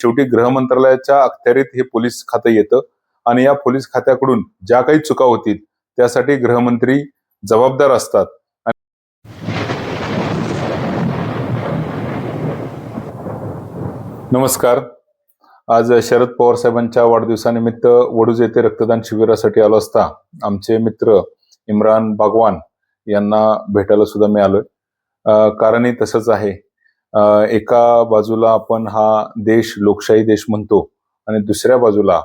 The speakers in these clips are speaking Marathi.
शेवटी गृह मंत्रालयाच्या अखत्यारीत हे पोलीस खातं येतं आणि या पोलीस खात्याकडून ज्या काही चुका होतील त्यासाठी गृहमंत्री जबाबदार असतात. नमस्कार. आज शरद पवार साहेबांच्या वाढदिवसानिमित्त वडूज येथे रक्तदान शिबिरासाठी आलो असता आमचे मित्र इम्रान बागवान यांना भेटायला सुद्धा मी आलोय. कारणही तसंच आहे. एका बाजूला आपण हा देश लोकशाही देश म्हणतो आणि दुसऱ्या बाजूला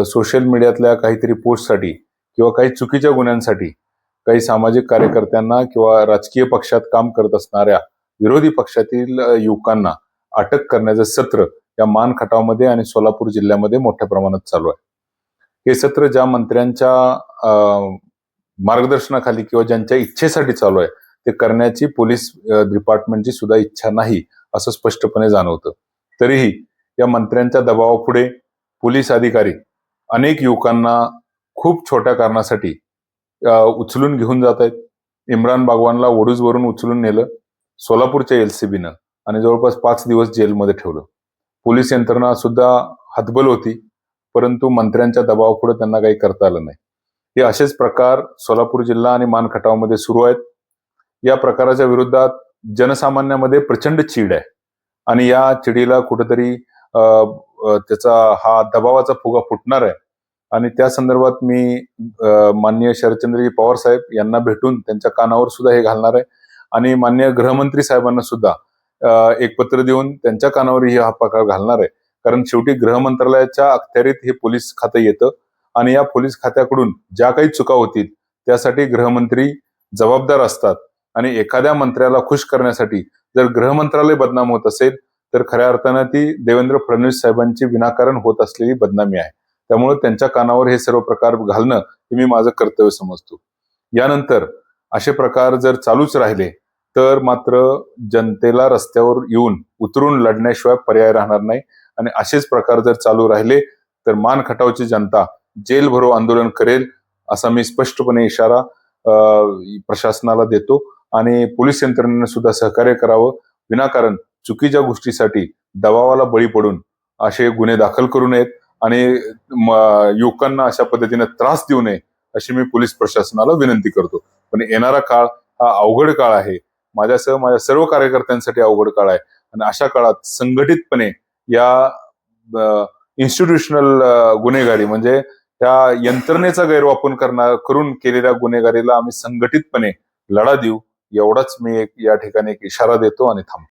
सोशल मीडियातल्या काहीतरी पोस्टसाठी किंवा काही चुकीच्या गुन्ह्यांसाठी काही सामाजिक कार्यकर्त्यांना किंवा राजकीय पक्षात काम करत असणाऱ्या विरोधी पक्षातील युवकांना अटक करण्याचं सत्र या मान खटावमध्ये आणि सोलापूर जिल्ह्यामध्ये मोठ्या प्रमाणात चालू आहे. हे सत्र ज्या मंत्र्यांच्या मार्गदर्शनाखाली किंवा ज्यांच्या इच्छेसाठी चालू आहे ते करण्याची पोलीस डिपार्टमेंटची सुद्धा इच्छा नाही असं स्पष्टपणे जाणवतं. तरीही या मंत्र्यांच्या दबावापुढे पोलीस अधिकारी अनेक युवकांना खूप छोट्या कारणासाठी उचलून घेऊन जात आहेत. इम्रान बागवानला वडूजवरून उचलून नेलं सोलापूरच्या एलसीबीनं आणि जवळपास 5 दिवस जेलमध्ये ठेवलं. पोलीस यंत्रणा सुद्धा हतबल होती, परंतु मंत्र्यांच्या दबावापुढे त्यांना काही करता आलं नाही. हे असेच प्रकार सोलापूर जिल्हा आणि मान खटावमध्ये सुरू आहेत. या प्रकाराच्या विरोधात जनसामान्यामध्ये प्रचंड चीड आहे आणि या चिडीला कुठेतरी त्याचा हा दबावाचा फुगा फुटणार आहे आणि त्या संदर्भात मी माननीय शरदचंद्रजी पवार साहेब यांना भेटून त्यांच्या कानावर सुद्धा हे घालणार आहे आणि माननीय गृहमंत्री साहेबांना सुद्धा एक पत्र देऊन त्यांच्या कानावरही हा प्रकार घालणार आहे. कारण शेवटी गृह मंत्रालयाच्या अखत्यारीत हे पोलीस खातं येतं आणि या पोलीस खात्याकडून ज्या काही चुका होतील त्यासाठी गृहमंत्री जबाबदार असतात आणि एखाद्या मंत्र्याला खुश करण्यासाठी जर गृह मंत्रालय बदनाम होत असेल तर खऱ्या अर्थानं ती देवेंद्र फडणवीस साहेबांची विनाकारण होत असलेली बदनामी आहे. त्यामुळे त्यांच्या कानावर हे सर्व प्रकार घालणं हे मी माझं कर्तव्य समजतो. यानंतर असे प्रकार जर चालूच राहिले तर मात्र जनतेला रस्त्यावर येऊन उतरून लढण्याशिवाय पर्याय राहणार नाही आणि असेच प्रकार जर चालू राहिले तर मान खटावची जनता जेल भरो आंदोलन करेल असा मी स्पष्टपणे इशारा प्रशासनाला देतो आणि पोलीस यंत्रणेने सुद्धा सहकार्य करावं. विनाकारण चुकीच्या गोष्टीसाठी दबावाला बळी पडून असे गुन्हे दाखल करू नयेत आणि युवकांना अशा पद्धतीने त्रास देऊ नये अशी मी पोलीस प्रशासनाला विनंती करतो. पण येणारा काळ हा अवघड काळ आहे. माझ्यासह माझ्या सर्व कार्यकर्त्यांसाठी अवघड काळ आहे आणि अशा काळात संघटितपणे या इन्स्टिट्यूशनल गुन्हेगारी म्हणजे त्या यंत्रणेचा गैरवापर करून केलेल्या गुन्हेगारीला आम्ही संघटितपणे लढा देऊ एवढाच मी या ठिकाणी एक इशारा देतो आणि थांबतो.